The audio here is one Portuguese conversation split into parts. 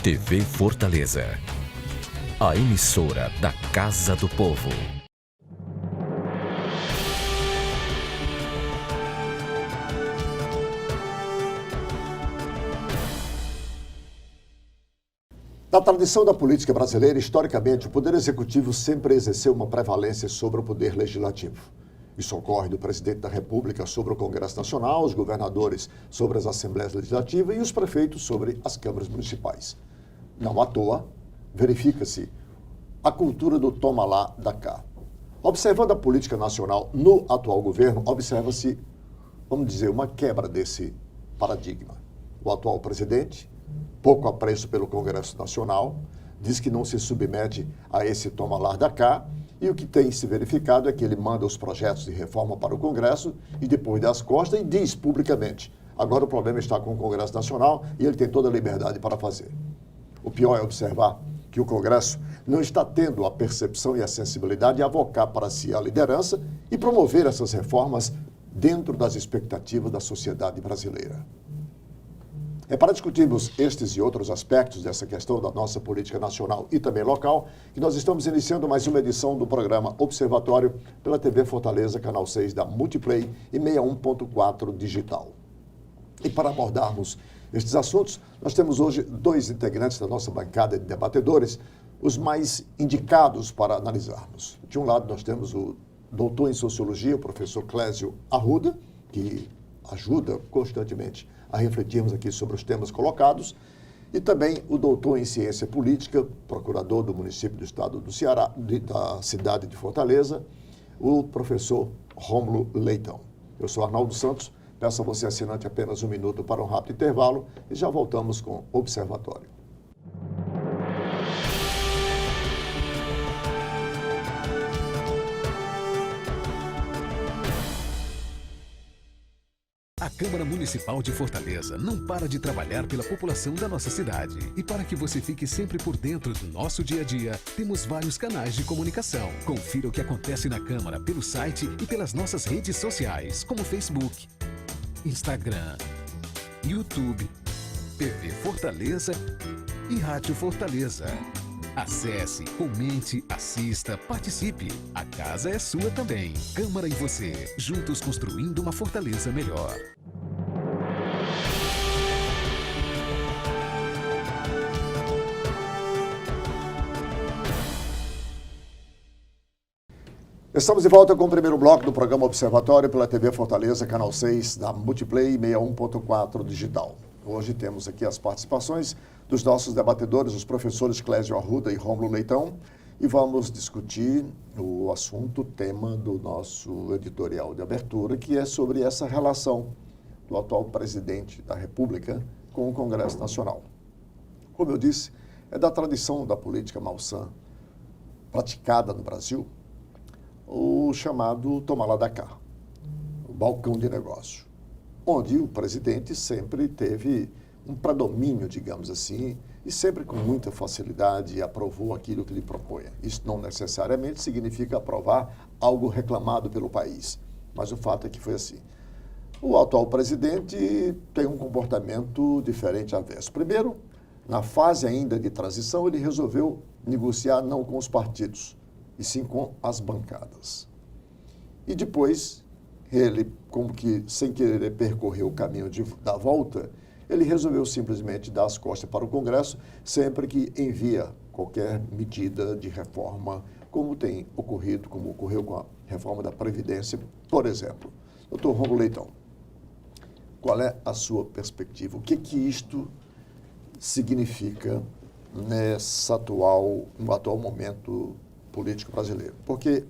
TV Fortaleza, a emissora da Casa do Povo. Na tradição da política brasileira, historicamente, o Poder Executivo sempre exerceu uma prevalência sobre o Poder Legislativo. Isso ocorre do Presidente da República sobre o Congresso Nacional, os governadores sobre as Assembleias Legislativas e os prefeitos sobre as câmaras municipais. Não à toa, verifica-se a cultura do toma lá, dá cá. Observando a política nacional no atual governo, observa-se, vamos dizer, uma quebra desse paradigma. O atual presidente, pouco apreço pelo Congresso Nacional, diz que não se submete a esse toma lá, dá cá, e o que tem se verificado é que ele manda os projetos de reforma para o Congresso e depois dá as costas e diz publicamente: agora o problema está com o Congresso Nacional e ele tem toda a liberdade para fazer. O pior é observar que o Congresso não está tendo a percepção e a sensibilidade de avocar para si a liderança e promover essas reformas dentro das expectativas da sociedade brasileira. É para discutirmos estes e outros aspectos dessa questão da nossa política nacional e também local que nós estamos iniciando mais uma edição do programa Observatório pela TV Fortaleza, canal 6 da Multiplay e 61.4 digital. E para abordarmos estes assuntos, nós temos hoje dois integrantes da nossa bancada de debatedores, os mais indicados para analisarmos. De um lado, nós temos o doutor em Sociologia, o professor Clésio Arruda, que ajuda constantemente a refletirmos aqui sobre os temas colocados, e também o doutor em Ciência Política, procurador do município do estado do Ceará, da cidade de Fortaleza, o professor Rômulo Leitão. Eu sou Arnaldo Santos, peço a você, assinante, apenas um minuto para um rápido intervalo e já voltamos com o Observatório. A Câmara Municipal de Fortaleza não para de trabalhar pela população da nossa cidade. E para que você fique sempre por dentro do nosso dia a dia, temos vários canais de comunicação. Confira o que acontece na Câmara pelo site e pelas nossas redes sociais, como Facebook, Instagram, YouTube, TV Fortaleza e Rádio Fortaleza. Acesse, comente, assista, participe. A casa é sua também. Câmara e você, juntos construindo uma Fortaleza melhor. Estamos de volta com o primeiro bloco do programa Observatório pela TV Fortaleza, canal 6 da Multiplay 61.4 digital. Hoje temos aqui as participações dos nossos debatedores, os professores Clésio Arruda e Rômulo Leitão, e vamos discutir o assunto, o tema do nosso editorial de abertura, que é sobre essa relação do atual presidente da República com o Congresso Nacional. Como eu disse, é da tradição da política malsã praticada no Brasil o chamado toma lá da cá, o balcão de negócio, onde o presidente sempre teve um predomínio, digamos assim, e sempre com muita facilidade aprovou aquilo que lhe propunha. Isso não necessariamente significa aprovar algo reclamado pelo país, mas o fato é que foi assim. O atual presidente tem um comportamento diferente avesso. Primeiro, na fase ainda de transição, ele resolveu negociar não com os partidos, e sim com as bancadas. E depois, ele, como que sem querer percorrer o caminho da volta, ele resolveu simplesmente dar as costas para o Congresso sempre que envia qualquer medida de reforma, como tem ocorrido, como ocorreu com a reforma da Previdência, por exemplo. Doutor Rômulo Leitão, qual é a sua perspectiva? O que isto significa no atual momento político brasileiro? Porque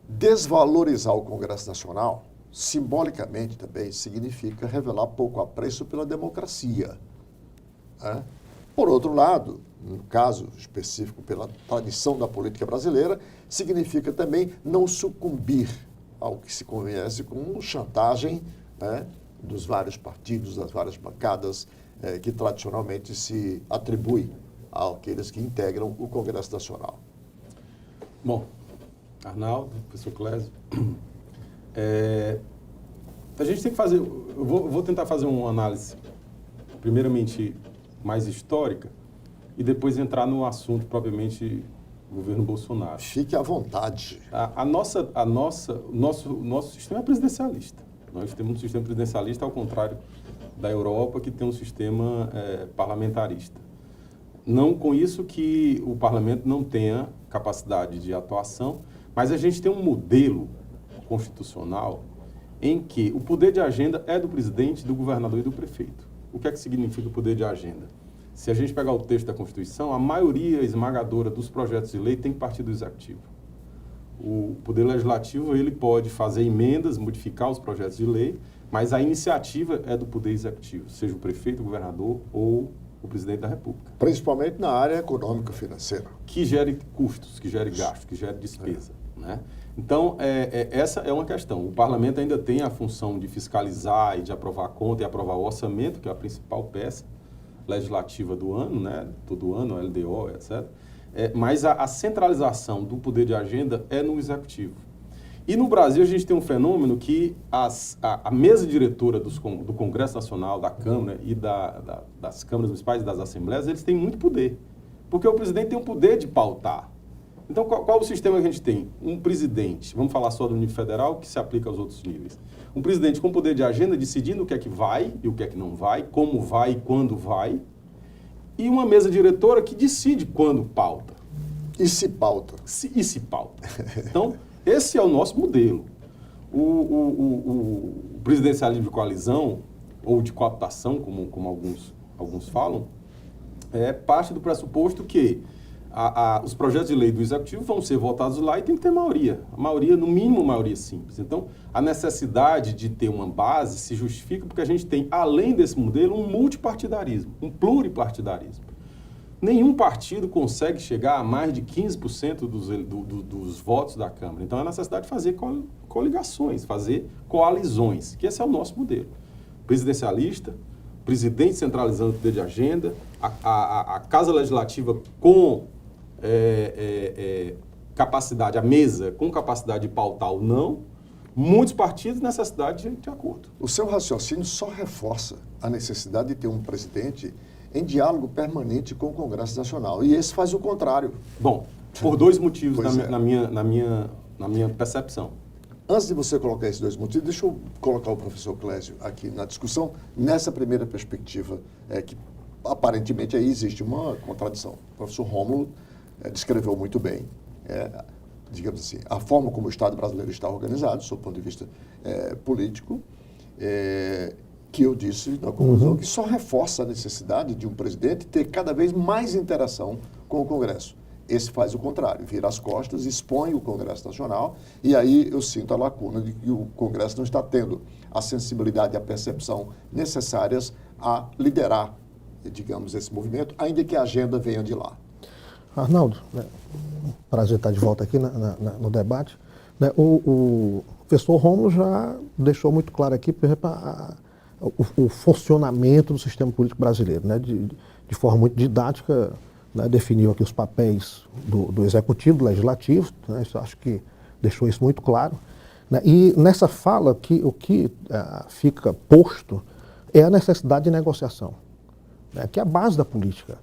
desvalorizar o Congresso Nacional, simbolicamente também, significa revelar pouco apreço pela democracia, né? Por outro lado, no caso específico pela tradição da política brasileira, significa também não sucumbir ao que se conhece como chantagem, né, dos vários partidos, das várias bancadas que tradicionalmente se atribui àqueles que integram o Congresso Nacional. Bom, Arnaldo, professor Clésio, a gente tem que fazer, eu vou tentar fazer uma análise, primeiramente, mais histórica, e depois entrar no assunto propriamente governo Bolsonaro. Fique à vontade. O nosso sistema é presidencialista. Nós temos um sistema presidencialista, ao contrário da Europa, que tem um sistema parlamentarista. Não com isso que o parlamento não tenha capacidade de atuação, mas a gente tem um modelo constitucional em que o poder de agenda é do presidente, do governador e do prefeito. O que é que significa o poder de agenda? Se a gente pegar o texto da Constituição, a maioria esmagadora dos projetos de lei tem que partir do Executivo. O Poder Legislativo ele pode fazer emendas, modificar os projetos de lei, mas a iniciativa é do Poder Executivo, seja o prefeito, o governador ou o presidente da República. Principalmente na área econômica-financeira. Que gere custos, que gere gastos, que gere despesa. Né? Então, essa é uma questão. O parlamento ainda tem a função de fiscalizar e de aprovar a conta e aprovar o orçamento, que é a principal peça legislativa do ano, né? Todo ano, LDO, etc. Mas a centralização do poder de agenda é no Executivo. E no Brasil a gente tem um fenômeno que a mesa diretora do Congresso Nacional, da Câmara e das câmaras municipais e das assembleias, eles têm muito poder. Porque o presidente tem o poder de pautar. Então, qual o sistema que a gente tem? Um presidente, vamos falar só do nível federal, que se aplica aos outros níveis. Um presidente com poder de agenda, decidindo o que é que vai e o que é que não vai, como vai e quando vai. E uma mesa diretora que decide quando pauta. E se pauta. E se pauta. Então, esse é o nosso modelo. O presidencialismo de coalizão, ou de cooptação, como alguns falam, parte do pressuposto que os projetos de lei do Executivo vão ser votados lá e tem que ter maioria. A maioria, no mínimo, maioria simples. Então, a necessidade de ter uma base se justifica porque a gente tem, além desse modelo, um multipartidarismo, um pluripartidarismo. Nenhum partido consegue chegar a mais de 15% dos votos da Câmara. Então, há necessidade de fazer coligações, fazer coalizões, que esse é o nosso modelo. Presidencialista, presidente centralizando o poder de agenda, a Casa Legislativa com capacidade, a mesa com capacidade de pautar ou não, muitos partidos, necessidade de acordo. O seu raciocínio só reforça a necessidade de ter um presidente em diálogo permanente com o Congresso Nacional. E esse faz o contrário. Bom, por dois motivos Pois na minha percepção. Antes de você colocar esses dois motivos, deixa eu colocar o professor Clésio aqui na discussão, nessa primeira perspectiva, que aparentemente aí existe uma contradição. O professor Rômulo descreveu muito bem, digamos assim, a forma como o Estado brasileiro está organizado, sob o ponto de vista político, que eu disse na conclusão, que só reforça a necessidade de um presidente ter cada vez mais interação com o Congresso. Esse faz o contrário, vira as costas, expõe o Congresso Nacional, e aí eu sinto a lacuna de que o Congresso não está tendo a sensibilidade e a percepção necessárias a liderar, digamos, esse movimento, ainda que a agenda venha de lá. Arnaldo, prazer estar de volta aqui no debate. O professor Rômulo já deixou muito claro aqui, por exemplo, o funcionamento do sistema político brasileiro, de forma muito didática. Definiu aqui os papéis do Executivo, do Legislativo, isso, acho que deixou isso muito claro. E nessa fala, o que fica posto é a necessidade de negociação, que é a base da política.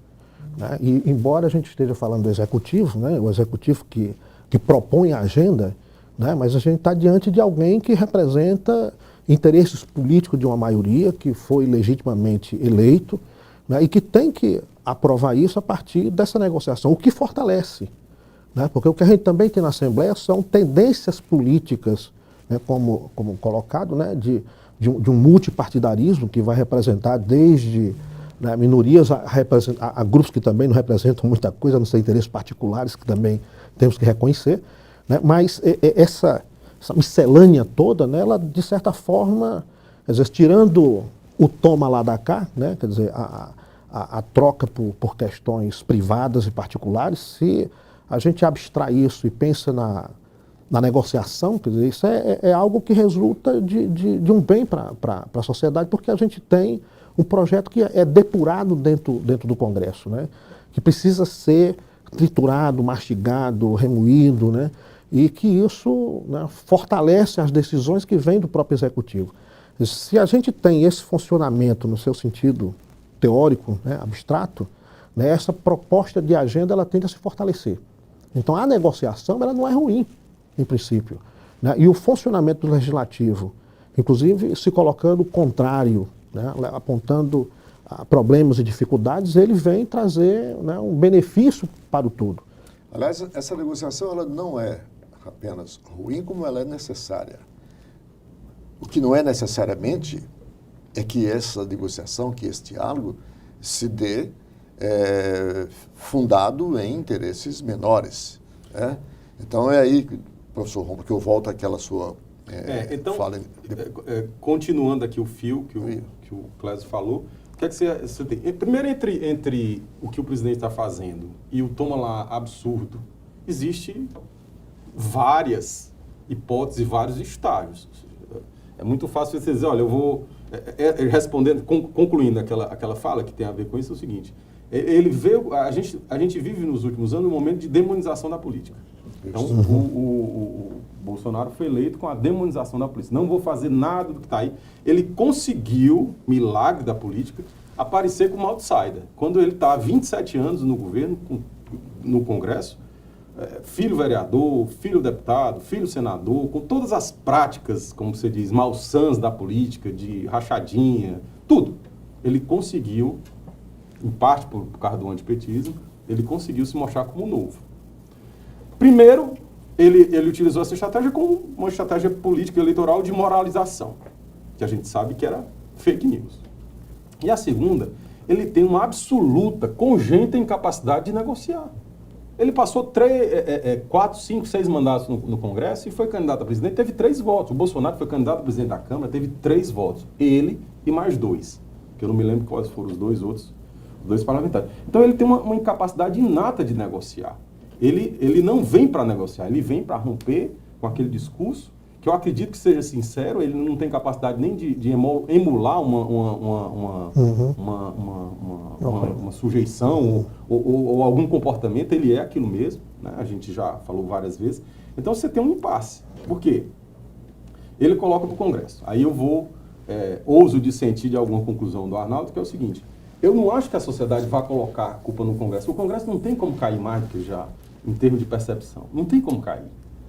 E embora a gente esteja falando do Executivo, o Executivo que propõe a agenda, mas a gente está diante de alguém que representa interesses políticos de uma maioria que foi legitimamente eleito, e que tem que aprovar isso a partir dessa negociação, o que fortalece. Porque o que a gente também tem na Assembleia são tendências políticas, como colocado, de um multipartidarismo que vai representar desde minorias a grupos que também não representam muita coisa, não sei, interesses particulares que também temos que reconhecer. Mas essa miscelânea toda, ela, de certa forma, às vezes, tirando o toma lá da cá, quer dizer, a troca por questões privadas e particulares, se a gente abstrai isso e pensa na negociação, quer dizer, isso é algo que resulta de um bem para a sociedade, porque a gente tem um projeto que é depurado dentro do Congresso, que precisa ser triturado, mastigado, remoído, e que isso fortalece as decisões que vêm do próprio Executivo. Se a gente tem esse funcionamento no seu sentido teórico, abstrato, né, essa proposta de agenda ela tende a se fortalecer. Então a negociação ela não é ruim, em princípio, né? E o funcionamento do legislativo, inclusive se colocando contrário, né, apontando problemas e dificuldades, ele vem trazer, né, um benefício para o todo. Aliás, essa negociação ela não é apenas ruim, como ela é necessária. O que não é necessariamente é que essa negociação, que esse diálogo se dê fundado em interesses menores, né? Então é aí, professor Romulo, que eu volto àquela sua então, fala. Continuando aqui o fio que o Clésio falou, o que é que você tem? Primeiro, entre o que o presidente está fazendo e o toma lá absurdo, existe várias hipóteses, vários estágios. É muito fácil você dizer, olha, eu vou... respondendo, concluindo aquela fala que tem a ver com isso, é o seguinte, a gente vive nos últimos anos um momento de demonização da política. Então, o Bolsonaro foi eleito com a demonização da política. Não vou fazer nada do que está aí. Ele conseguiu, milagre da política, aparecer como outsider. Quando ele está há 27 anos no governo, no Congresso, filho vereador, filho deputado, filho senador, com todas as práticas, como você diz, malsãs da política, de rachadinha, tudo. Ele conseguiu, em parte por causa do antipetismo, ele conseguiu se mostrar como novo. Primeiro, ele utilizou essa estratégia como uma estratégia política eleitoral de moralização, que a gente sabe que era fake news. E a segunda, ele tem uma absoluta, congênita incapacidade de negociar. Ele passou 4, 5, 6 mandatos no Congresso e foi candidato a presidente, teve 3 votos. O Bolsonaro foi candidato a presidente da Câmara, teve 3 votos. Ele e mais 2, que eu não me lembro quais foram os 2 outros, os 2 parlamentares. Então ele tem uma incapacidade inata de negociar. Ele não vem para negociar, ele vem para romper com aquele discurso, que eu acredito que seja sincero, ele não tem capacidade nem de emular uma sujeição ou algum comportamento, ele é aquilo mesmo, né? A gente já falou várias vezes. Então você tem um impasse. Por quê? Ele coloca para o Congresso. Aí eu ouso dissentir de alguma conclusão do Arnaldo, que é o seguinte, eu não acho que a sociedade vá colocar a culpa no Congresso. O Congresso não tem como cair mais do que já, em termos de percepção. Não tem como cair.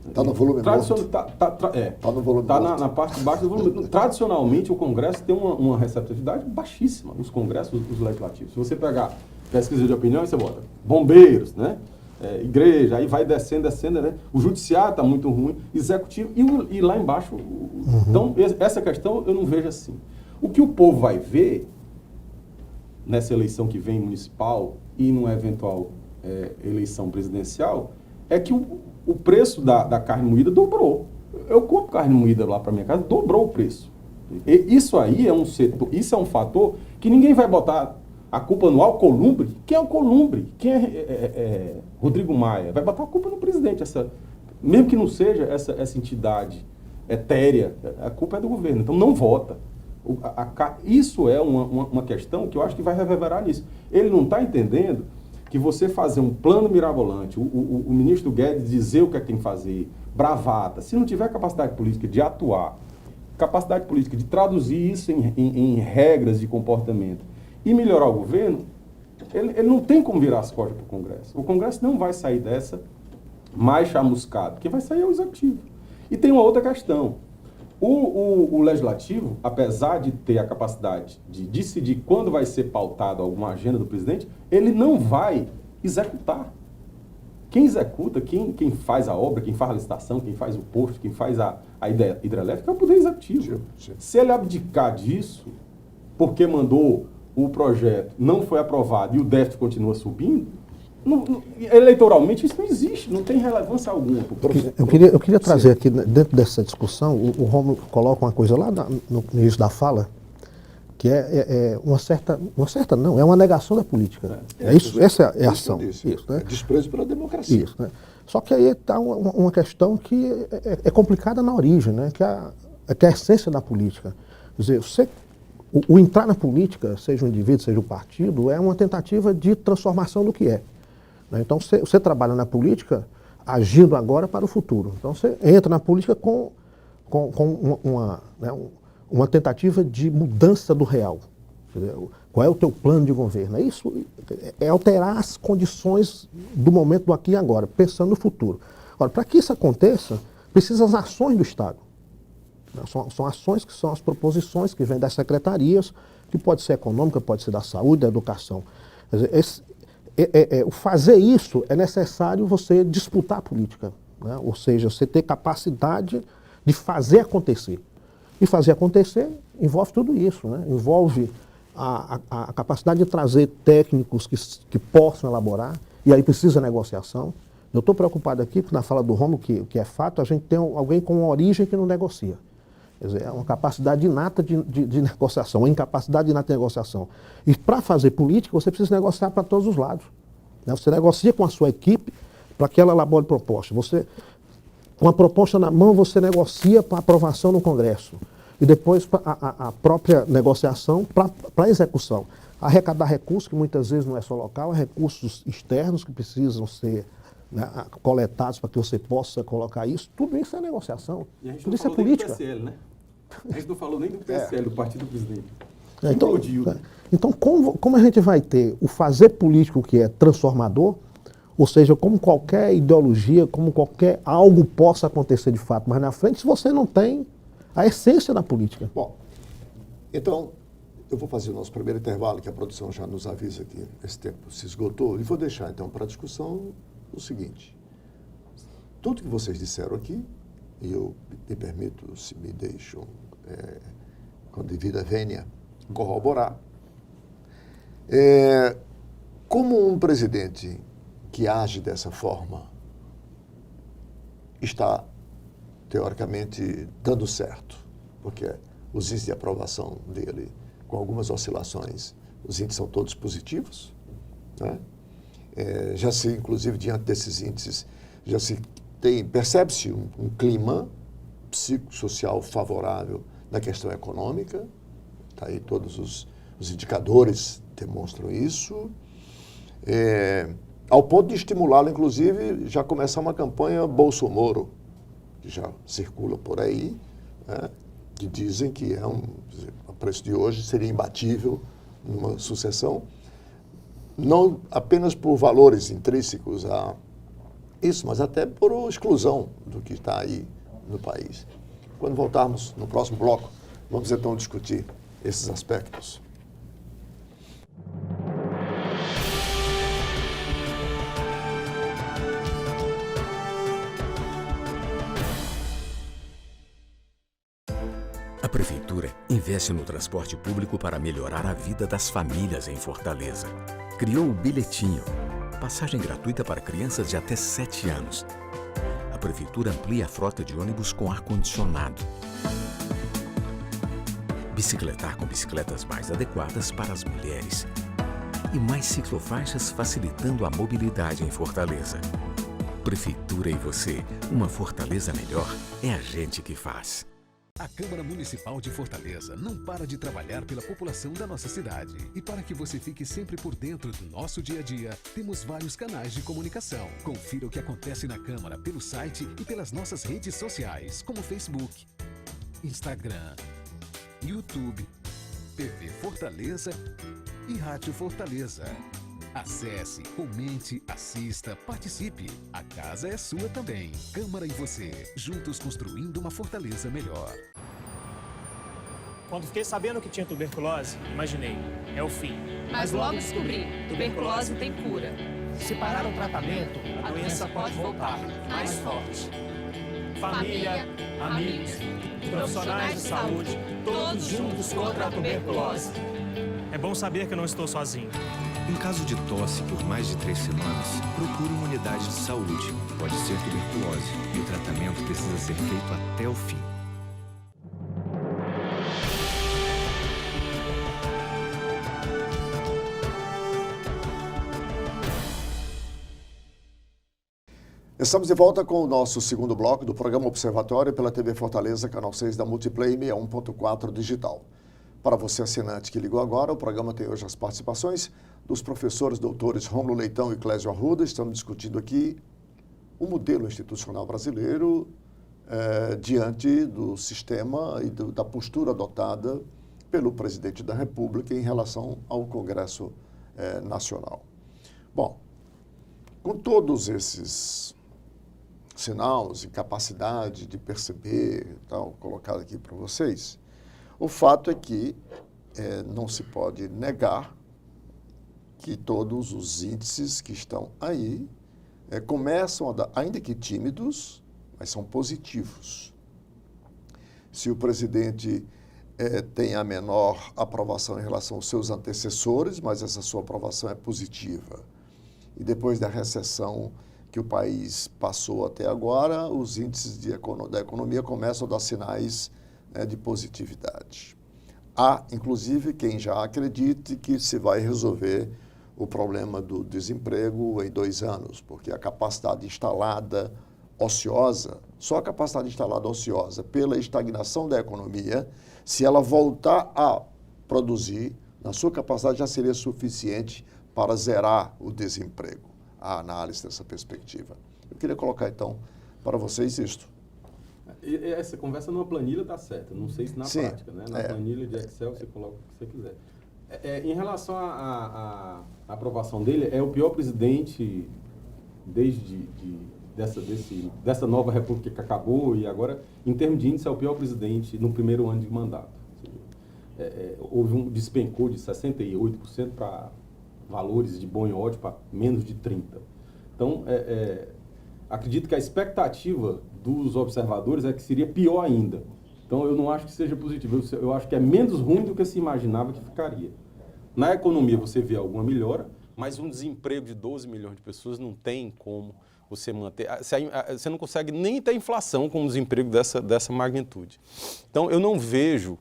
Está no volume morto. Está no volume morto. Está na parte de baixo do volume. Tradicionalmente, o Congresso tem uma receptividade baixíssima, os congressos, os legislativos. Se você pegar pesquisa de opinião, você bota bombeiros, né? Igreja, aí vai descendo, né? O judiciário está muito ruim, executivo, e lá embaixo... Então, essa questão eu não vejo assim. O que o povo vai ver nessa eleição que vem municipal e numa eventual eleição presidencial é que o preço da carne moída dobrou. Eu compro carne moída lá para minha casa, dobrou o preço. E isso aí é isso é um fator que ninguém vai botar a culpa no Alcolumbre. Quem é Alcolumbre? Quem é Rodrigo Maia? Vai botar a culpa no presidente. Mesmo que não seja essa entidade etérea, a culpa é do governo. Então não vota. Isso é uma questão que eu acho que vai reverberar nisso. Ele não está entendendo que você fazer um plano mirabolante, o ministro Guedes dizer o que é que tem que fazer, bravata, se não tiver capacidade política de atuar, capacidade política de traduzir isso em regras de comportamento e melhorar o governo, ele não tem como virar as costas para o Congresso. O Congresso não vai sair dessa mais chamuscado. Quem vai sair é o Executivo. E tem uma outra questão. O Legislativo, apesar de ter a capacidade de decidir quando vai ser pautada alguma agenda do presidente, ele não vai executar. Quem executa, quem faz a obra, quem faz a licitação, quem faz o posto, quem faz a hidrelétrica é o Poder Executivo. Sim. Se ele abdicar disso, porque mandou o projeto, não foi aprovado e o déficit continua subindo, eleitoralmente isso não existe, não tem relevância alguma. Eu queria trazer aqui, dentro dessa discussão, o Romulo coloca uma coisa lá no início da fala, que é uma negação da política. Essa é a ação. Isso, né? Desprezo pela democracia. Isso, né? Só que aí está uma questão que é complicada na origem, né? que é a essência da política. Quer dizer, o entrar na política, seja um indivíduo, seja um partido, é uma tentativa de transformação do que é. Então, você trabalha na política agindo agora para o futuro. Então, você entra na política com uma tentativa de mudança do real. Qual é o teu plano de governo? Isso é alterar as condições do momento do aqui e agora, pensando no futuro. Ora, para que isso aconteça, precisam as ações do Estado. São ações que são as proposições que vêm das secretarias, que pode ser econômica, pode ser da saúde, da educação. Quer dizer, o fazer isso é necessário você disputar a política, né? Ou seja, você ter capacidade de fazer acontecer. E fazer acontecer envolve tudo isso, né? Envolve a capacidade de trazer técnicos que possam elaborar, e aí precisa negociação. Eu estou preocupado aqui, na fala do Rômulo, que é fato, a gente tem alguém com uma origem que não negocia. Quer dizer, é uma capacidade inata de negociação, uma incapacidade inata de negociação. E para fazer política, você precisa negociar para todos os lados, né? Você negocia com a sua equipe para que ela elabore proposta. Você, com a proposta na mão, você negocia para aprovação no Congresso. E depois a própria negociação para a execução. Arrecadar recursos, que muitas vezes não é só local, é recursos externos que precisam ser, né, coletados para que você possa colocar isso. Tudo isso é negociação. Tudo isso é política. Do PSL, né? A gente não falou nem do PSL, do Partido do Presidente. Então como a gente vai ter o fazer político que é transformador, ou seja, como qualquer ideologia, como qualquer algo possa acontecer de fato, mas na frente, se você não tem a essência da política. Bom, então, eu vou fazer o nosso primeiro intervalo, que a produção já nos avisa que esse tempo se esgotou, e vou deixar, então, para a discussão o seguinte. Tudo que vocês disseram aqui, e eu me permito, se me deixam, com devida vênia, corroborar, como um presidente que age dessa forma está teoricamente dando certo, porque os índices de aprovação dele, com algumas oscilações, os índices são todos positivos, né? Já se, inclusive, diante desses índices, já se percebe-se um clima psicossocial favorável na questão econômica, tá aí todos os indicadores demonstram isso, ao ponto de estimulá-lo, inclusive, já começar uma campanha Bolsonaro, que já circula por aí, né, que dizem que o preço de hoje seria imbatível numa sucessão, não apenas por valores intrínsecos a isso, mas até por exclusão do que está aí no país. Quando voltarmos no próximo bloco, vamos então discutir esses aspectos. A Prefeitura investe no transporte público para melhorar a vida das famílias em Fortaleza. Criou o Bilhetinho, passagem gratuita para crianças de até 7 anos. A Prefeitura amplia a frota de ônibus com ar-condicionado. Bicicletar com bicicletas mais adequadas para as mulheres. E mais ciclofaixas facilitando a mobilidade em Fortaleza. Prefeitura e você, uma Fortaleza melhor, é a gente que faz. A Câmara Municipal de Fortaleza não para de trabalhar pela população da nossa cidade. E para que você fique sempre por dentro do nosso dia a dia, temos vários canais de comunicação. Confira o que acontece na Câmara pelo site e pelas nossas redes sociais, como Facebook, Instagram, YouTube, TV Fortaleza e Rádio Fortaleza. Acesse, comente, assista, participe. A casa é sua também. Câmara e você, juntos construindo uma Fortaleza melhor. Quando fiquei sabendo que tinha tuberculose, imaginei, é o fim. Mas logo descobri, tuberculose tem cura. Se parar o tratamento, a doença pode voltar, mais forte. Família, amigos, profissionais de saúde, todos juntos contra a tuberculose. É bom saber que eu não estou sozinho. Em caso de tosse por mais de 3 semanas, procure uma unidade de saúde. Pode ser tuberculose e o tratamento precisa ser feito até o fim. Estamos de volta com o nosso segundo bloco do programa Observatório pela TV Fortaleza, canal 6 da Multiplay 61.4 Digital. Para você assinante que ligou agora, o programa tem hoje as participações dos professores doutores Rômulo Leitão e Clésio Arruda. Estamos discutindo aqui o modelo institucional brasileiro diante do sistema e da postura adotada pelo presidente da República em relação ao Congresso Nacional. Bom, com todos esses sinais e capacidade de perceber, tal, colocado aqui para vocês, o fato é que não se pode negar que todos os índices que estão aí começam a dar, ainda que tímidos, mas são positivos. Se o presidente tem a menor aprovação em relação aos seus antecessores, mas essa sua aprovação é positiva. E depois da recessão que o país passou até agora, os índices da economia começam a dar sinais de positividade. Há, inclusive, quem já acredite que se vai resolver o problema do desemprego em 2 anos, porque a capacidade instalada ociosa, só a capacidade instalada ociosa pela estagnação da economia, se ela voltar a produzir, na sua capacidade já seria suficiente para zerar o desemprego, a análise dessa perspectiva. Eu queria colocar, então, para vocês isto. Essa conversa numa planilha está certa, não sei se na prática, né? Na planilha de Excel você coloca o que você quiser. Em relação à aprovação dele, é o pior presidente desde dessa nova república que acabou e agora, em termos de índice, é o pior presidente no primeiro ano de mandato. Houve despencou de 68% para valores de bom e ódio para menos de 30%. Então, acredito que a expectativa dos observadores é que seria pior ainda. Então, eu não acho que seja positivo. Eu acho que é menos ruim do que se imaginava que ficaria. Na economia, você vê alguma melhora, mas um desemprego de 12 milhões de pessoas não tem como você manter. Você não consegue nem ter inflação com um desemprego dessa magnitude. Então, eu não vejo,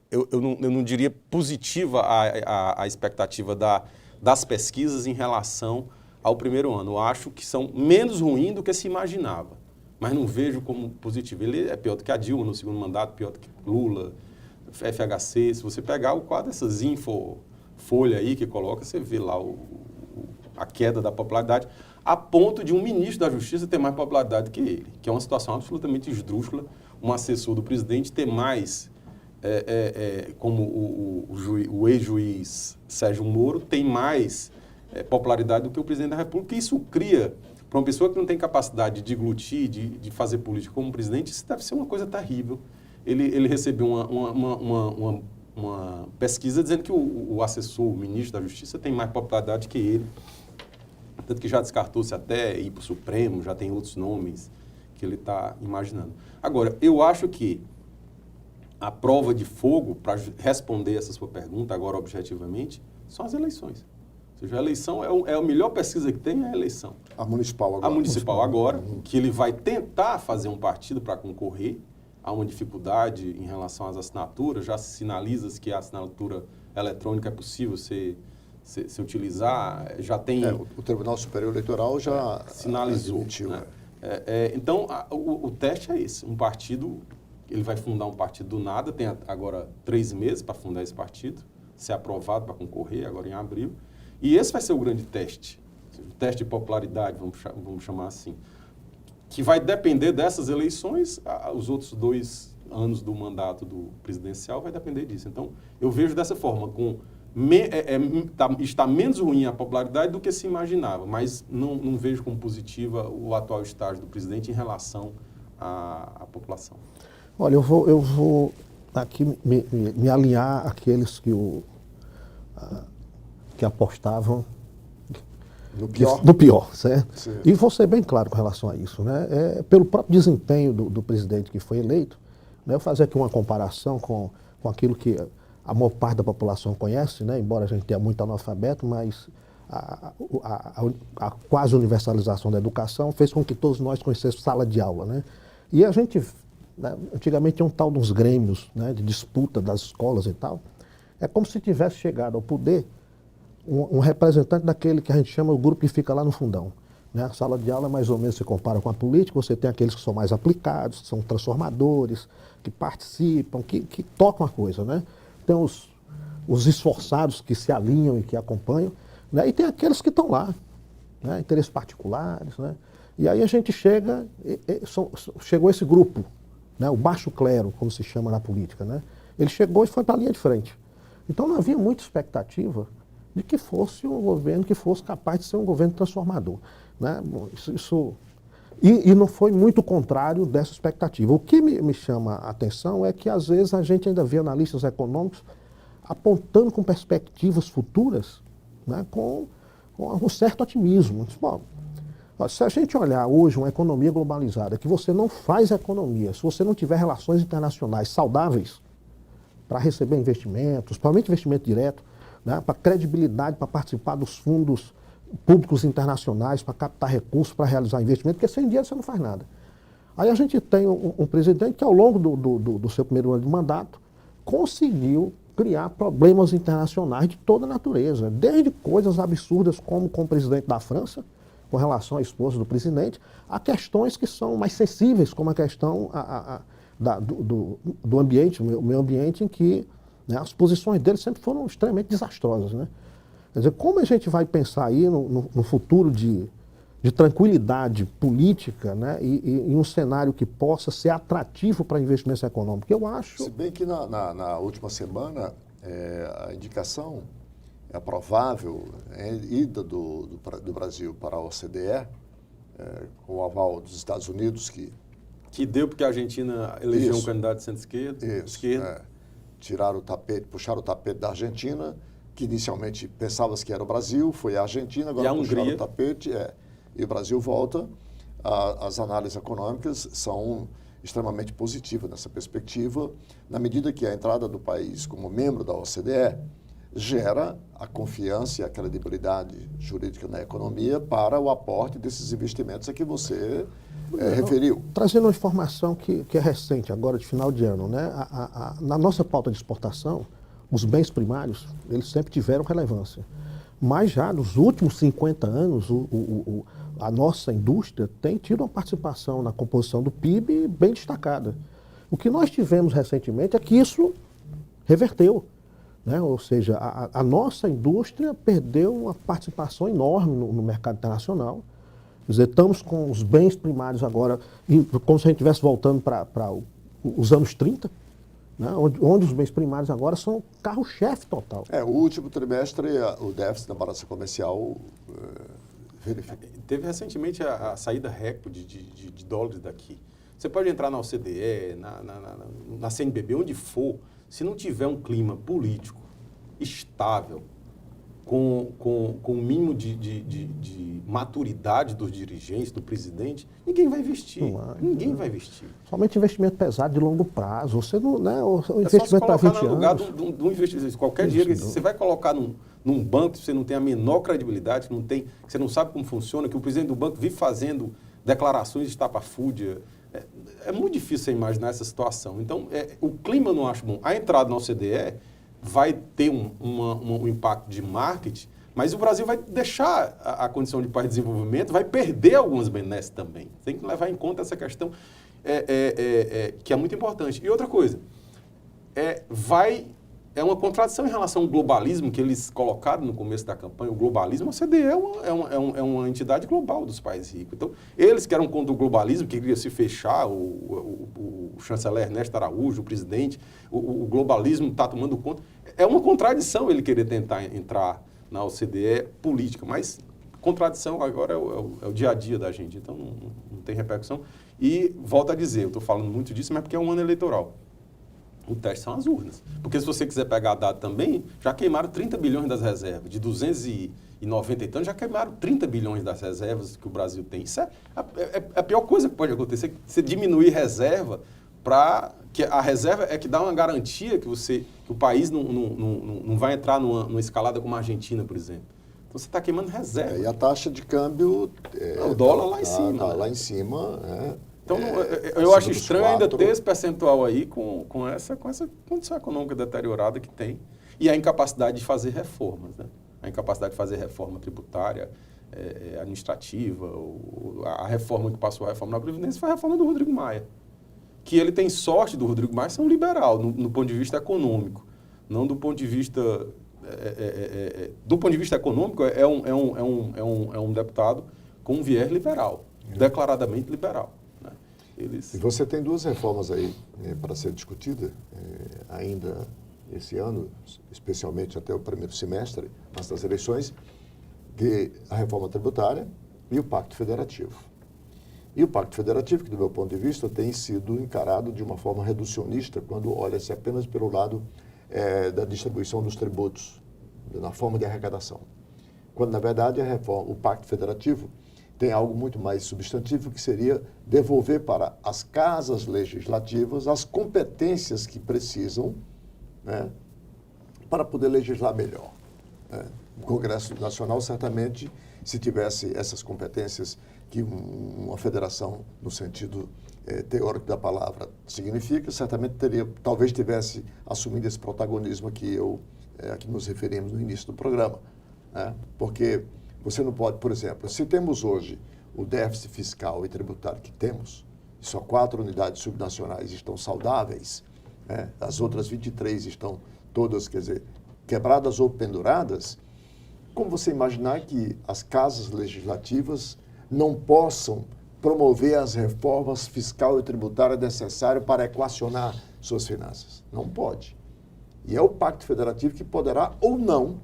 eu não diria positiva a expectativa das pesquisas em relação ao primeiro ano. Eu acho que são menos ruins do que se imaginava, mas não vejo como positivo. Ele é pior do que a Dilma no segundo mandato, pior do que Lula, FHC. Se você pegar o quadro dessas folha aí que coloca, você vê lá a queda da popularidade, a ponto de um ministro da Justiça ter mais popularidade que ele, que é uma situação absolutamente esdrúxula, um assessor do presidente ter mais, como o ex-juiz Sérgio Moro, tem mais popularidade do que o presidente da República. Isso cria, para uma pessoa que não tem capacidade de deglutir, de fazer política como presidente, isso deve ser uma coisa terrível. Ele recebeu uma pesquisa dizendo que o assessor, o ministro da Justiça, tem mais popularidade que ele. Tanto que já descartou-se até ir para o Supremo, já tem outros nomes que ele está imaginando. Agora, eu acho que a prova de fogo, para responder essa sua pergunta agora objetivamente, são as eleições. Ou seja, a eleição é a melhor pesquisa que tem, é a eleição. A municipal agora. A municipal agora, que ele vai tentar fazer um partido para concorrer. Há uma dificuldade em relação às assinaturas, já se sinaliza que a assinatura eletrônica é possível se utilizar, já tem... o Tribunal Superior Eleitoral já sinalizou. Admitiu, né? Então, o teste é esse, um partido, ele vai fundar um partido do nada, tem agora 3 meses para fundar esse partido, ser aprovado para concorrer agora em abril, e esse vai ser o grande teste, o teste de popularidade, vamos chamar assim, que vai depender dessas eleições, os outros 2 anos do mandato do presidencial vai depender disso. Então, eu vejo dessa forma, está menos ruim a popularidade do que se imaginava, mas não vejo como positiva o atual estágio do presidente em relação à população. Olha, eu vou aqui me alinhar àqueles que apostavam no pior, certo? Sim. E vou ser bem claro com relação a isso, né? Pelo próprio desempenho do presidente que foi eleito, né? Eu fazer aqui uma comparação com aquilo que a maior parte da população conhece, né? Embora a gente tenha muito analfabeto, mas a quase universalização da educação fez com que todos nós conhecêssemos sala de aula, né? E a gente, né, antigamente tinha um tal dos grêmios, né, de disputa das escolas e tal. É como se tivesse chegado ao poder um representante daquele que a gente chama o grupo que fica lá no fundão. Né? A sala de aula, mais ou menos, se compara com a política, você tem aqueles que são mais aplicados, que são transformadores, que participam, que tocam a coisa. Né? Tem os esforçados que se alinham e que acompanham, né? E tem aqueles que estão lá, né? Interesses particulares. Né? E aí a gente chegou esse grupo, né? O baixo clero, como se chama na política, né? Ele chegou e foi para a linha de frente. Então não havia muita expectativa de que fosse um governo que fosse capaz de ser um governo transformador, né? Bom, e não foi muito contrário dessa expectativa. O que me chama a atenção é que, às vezes, a gente ainda vê analistas econômicos apontando com perspectivas futuras, né, com um certo otimismo. Bom, se a gente olhar hoje uma economia globalizada, que você não faz economia se você não tiver relações internacionais saudáveis para receber investimentos, principalmente investimento direto, né, para credibilidade, para participar dos fundos públicos internacionais, para captar recursos, para realizar investimento, porque sem dinheiro você não faz nada. Aí a gente tem um presidente que, ao longo do seu primeiro ano de mandato, conseguiu criar problemas internacionais de toda natureza, desde coisas absurdas como com o presidente da França, com relação à esposa do presidente, a questões que são mais sensíveis, como a questão do ambiente, o meio ambiente, em que, né, as posições dele sempre foram extremamente desastrosas, né? Quer dizer, como a gente vai pensar aí no futuro de tranquilidade política, né, e um cenário que possa ser atrativo para investimentos econômicos? Eu acho... Se bem que na última semana, a indicação é provável, ida do Brasil para a OCDE, com o aval dos Estados Unidos, que deu porque a Argentina elegeu um candidato de centro-esquerda. Tiraram o tapete, puxaram o tapete da Argentina, que inicialmente pensava-se que era o Brasil, foi a Argentina, agora puxaram o tapete, e o Brasil volta. As análises econômicas são extremamente positivas nessa perspectiva, na medida que a entrada do país como membro da OCDE gera a confiança e a credibilidade jurídica na economia para o aporte desses investimentos a que você referiu. Trazendo uma informação que é recente, agora de final de ano, né? Na nossa pauta de exportação, os bens primários, eles sempre tiveram relevância. Mas já nos últimos 50 anos, a nossa indústria tem tido uma participação na composição do PIB bem destacada. O que nós tivemos recentemente é que isso reverteu, né? Ou seja, a nossa indústria perdeu uma participação enorme no mercado internacional. Quer dizer, estamos com os bens primários agora, como se a gente estivesse voltando para os anos 30, né? Onde os bens primários agora são carro-chefe total. O último trimestre, o déficit da balança comercial verificou. Teve recentemente a saída recorde de dólares daqui. Você pode entrar na OCDE, na CNBB, onde for, se não tiver um clima político estável, com o mínimo de maturidade dos dirigentes, do presidente, ninguém vai investir. Ninguém vai investir. Somente investimento pesado de longo prazo. Você não, né, o investimento para 20 anos. no lugar do investimento. Qualquer dinheiro que você vai colocar num banco, você não tem a menor credibilidade, que você não sabe como funciona, que o presidente do banco vive fazendo declarações de estapafúrdia. É muito difícil você imaginar essa situação. Então, o clima eu não acho bom. A entrada na OCDE vai ter um impacto de marketing, mas o Brasil vai deixar a condição de país de desenvolvimento, vai perder algumas benesses também. Tem que levar em conta essa questão que é muito importante. E outra coisa, é uma contradição em relação ao globalismo que eles colocaram no começo da campanha. O globalismo, a OCDE é uma entidade global dos países ricos. Então, eles que eram contra o globalismo, que queriam se fechar, o chanceler Ernesto Araújo, o presidente, o globalismo está tomando conta. É uma contradição ele querer tentar entrar na OCDE política, mas contradição agora é o dia a dia da gente, então não tem repercussão. E, volto a dizer, eu estou falando muito disso, mas porque é um ano eleitoral. O teste são as urnas. Porque se você quiser pegar dado também, já queimaram 30 bilhões das reservas. De 290 e tantos, já queimaram 30 bilhões das reservas que o Brasil tem. Isso é a pior coisa que pode acontecer. Você diminuir reserva que a reserva é que dá uma garantia que o país não vai entrar numa escalada como a Argentina, por exemplo. Então você está queimando reserva. E a taxa de câmbio... o dólar lá em cima. Tá lá em cima, né? Então, eu acho estranho ainda ter esse percentual aí com essa condição econômica deteriorada que tem e a incapacidade de fazer reformas, né? A incapacidade de fazer reforma tributária, administrativa, a reforma que passou, a reforma na Previdência, foi a reforma do Rodrigo Maia. Que ele tem sorte do Rodrigo Maia ser um liberal, no ponto de vista econômico, não do ponto de vista... do ponto de vista econômico, é um deputado com um viés liberal, declaradamente liberal. eles... E você tem duas reformas aí para ser discutida ainda esse ano, especialmente até o primeiro semestre, antes das eleições, que a reforma tributária e o Pacto Federativo. E o Pacto Federativo, que do meu ponto de vista tem sido encarado de uma forma reducionista quando olha-se apenas pelo lado da distribuição dos tributos, na forma de arrecadação. Quando, na verdade, o Pacto Federativo tem algo muito mais substantivo, que seria devolver para as casas legislativas as competências que precisam, né, para poder legislar melhor. Né? O Congresso Nacional, certamente, se tivesse essas competências que uma federação, no sentido teórico da palavra, significa, certamente talvez tivesse assumido esse protagonismo a que nos referimos no início do programa. Né? Porque você não pode, por exemplo, se temos hoje o déficit fiscal e tributário que temos, e só 4 unidades subnacionais estão saudáveis, né? As outras 23 estão todas, quer dizer, quebradas ou penduradas, como você imaginar que as casas legislativas não possam promover as reformas fiscal e tributária necessárias para equacionar suas finanças? Não pode. E é o Pacto Federativo que poderá ou não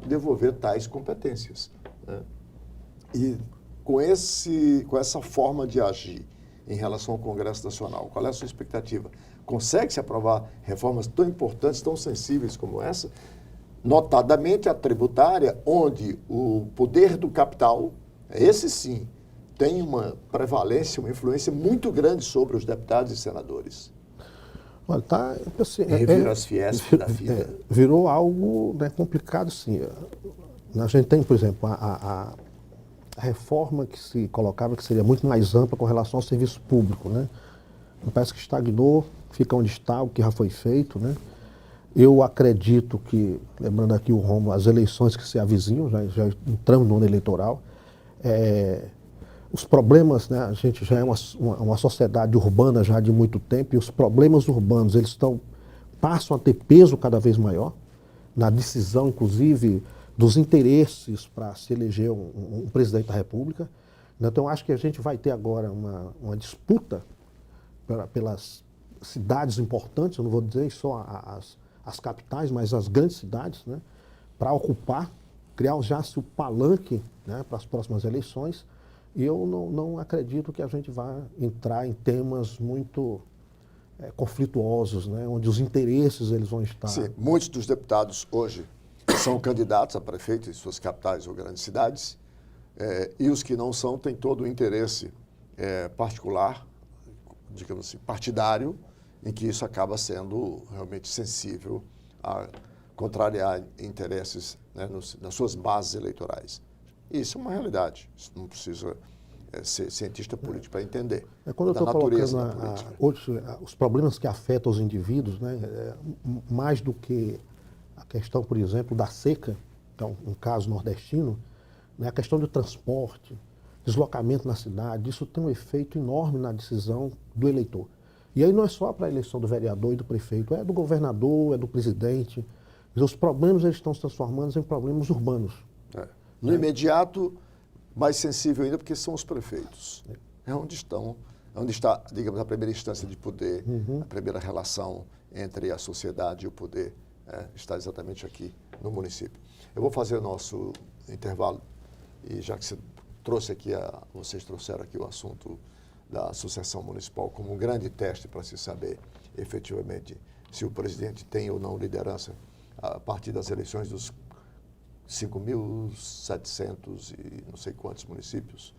devolver tais competências. Né? E com essa forma de agir em relação ao Congresso Nacional, qual é a sua expectativa? Consegue-se aprovar reformas tão importantes, tão sensíveis como essa? Notadamente a tributária, onde o poder do capital, esse sim, tem uma prevalência, uma influência muito grande sobre os deputados e senadores. Olha, tá, assim, Revira as Fiesp da vida. Virou algo, né, complicado, sim. A gente tem, por exemplo, a reforma que se colocava, que seria muito mais ampla com relação ao serviço público, né? Parece que estagnou, fica onde está, o que já foi feito, né? Eu acredito que, lembrando aqui o Romulo, as eleições que se avizinham, já entramos no ano eleitoral, os problemas, né, a gente já é uma sociedade urbana já de muito tempo, e os problemas urbanos, passam a ter peso cada vez maior, na decisão, inclusive, dos interesses para se eleger um presidente da República. Então, acho que a gente vai ter agora uma disputa pelas cidades importantes, eu não vou dizer só as capitais, mas as grandes cidades, né, para ocupar, criar já-se o palanque, né, para as próximas eleições. E eu não acredito que a gente vá entrar em temas muito conflituosos, né, onde os interesses eles vão estar... Sim, muitos dos deputados hoje são candidatos a prefeito em suas capitais ou grandes cidades, e os que não são têm todo o interesse particular, digamos assim, partidário, em que isso acaba sendo realmente sensível a contrariar interesses, né, nas suas bases eleitorais. Isso é uma realidade, isso não precisa ser cientista político para entender. Quando eu estou colocando hoje, os problemas que afetam os indivíduos, né, mais do que a questão, por exemplo, da seca, então, um caso nordestino, né, a questão do transporte, deslocamento na cidade, isso tem um efeito enorme na decisão do eleitor. E aí não é só para a eleição do vereador e do prefeito, é do governador, é do presidente. Os problemas eles estão se transformando em problemas urbanos. No imediato, mais sensível ainda, porque são os prefeitos. É onde está, digamos, a primeira instância de poder, a primeira relação entre a sociedade e o poder, está exatamente aqui no município. Eu vou fazer o nosso intervalo, e já que vocês trouxeram aqui o assunto da Associação Municipal como um grande teste para se saber efetivamente se o presidente tem ou não liderança a partir das eleições dos 5.700 e não sei quantos municípios.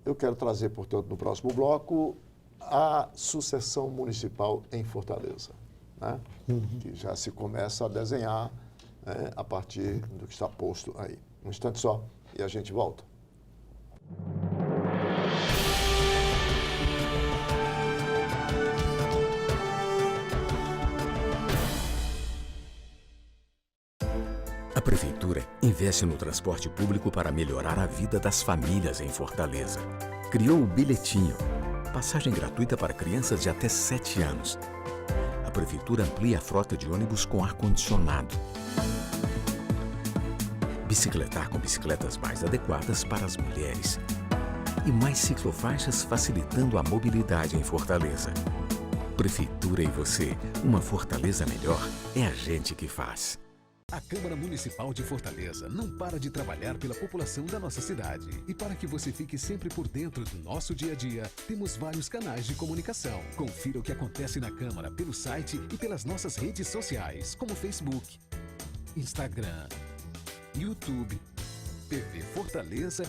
Eu quero trazer, portanto, no próximo bloco, a sucessão municipal em Fortaleza, né? Que já se começa a desenhar, né, a partir do que está posto aí. Um instante só e a gente volta. A Prefeitura investe no transporte público para melhorar a vida das famílias em Fortaleza. Criou o Bilhetinho, passagem gratuita para crianças de até 7 anos. A Prefeitura amplia a frota de ônibus com ar-condicionado. Bicicletar com bicicletas mais adequadas para as mulheres. e mais ciclofaixas facilitando a mobilidade em Fortaleza. Prefeitura e você, uma Fortaleza melhor é a gente que faz. A Câmara Municipal de Fortaleza não para de trabalhar pela população da nossa cidade. E para que você fique sempre por dentro do nosso dia a dia, temos vários canais de comunicação. Confira o que acontece na Câmara pelo site e pelas nossas redes sociais, como Facebook, Instagram, YouTube, TV Fortaleza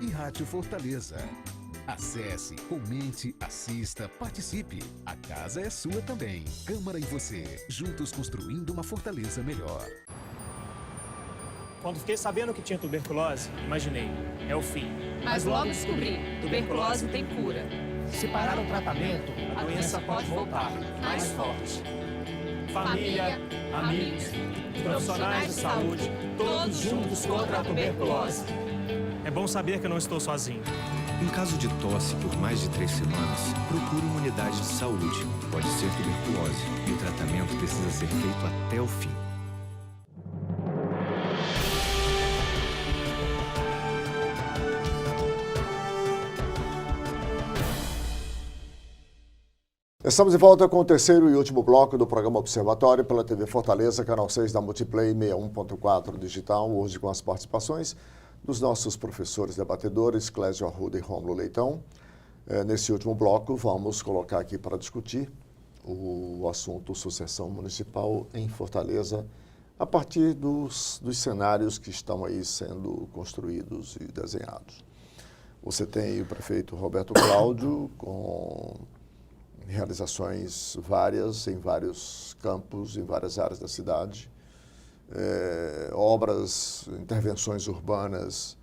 e Rádio Fortaleza. Acesse, comente, assista, participe. A casa é sua também. Câmara e você, juntos construindo uma Fortaleza melhor. Quando fiquei sabendo que tinha tuberculose, imaginei, é o fim. Mas logo descobri, tuberculose tem cura. Se parar o tratamento, a doença pode voltar, mais forte. Família, amigos, profissionais de saúde, todos juntos contra a tuberculose. É bom saber que eu não estou sozinho. Em caso de tosse por mais de 3 semanas, procure uma unidade de saúde. Pode ser tuberculose e o tratamento precisa ser feito até o fim. Estamos de volta com o terceiro e último bloco do programa Observatório pela TV Fortaleza, canal 6 da Multiplay 61.4 digital, hoje com as participações dos nossos professores debatedores, Clésio Arruda e Rômulo Leitão. Nesse último bloco, vamos colocar aqui para discutir o assunto sucessão municipal em Fortaleza, a partir dos cenários que estão aí sendo construídos e desenhados. Você tem o prefeito Roberto Cláudio com realizações várias em vários campos, em várias áreas da cidade, obras, intervenções urbanas,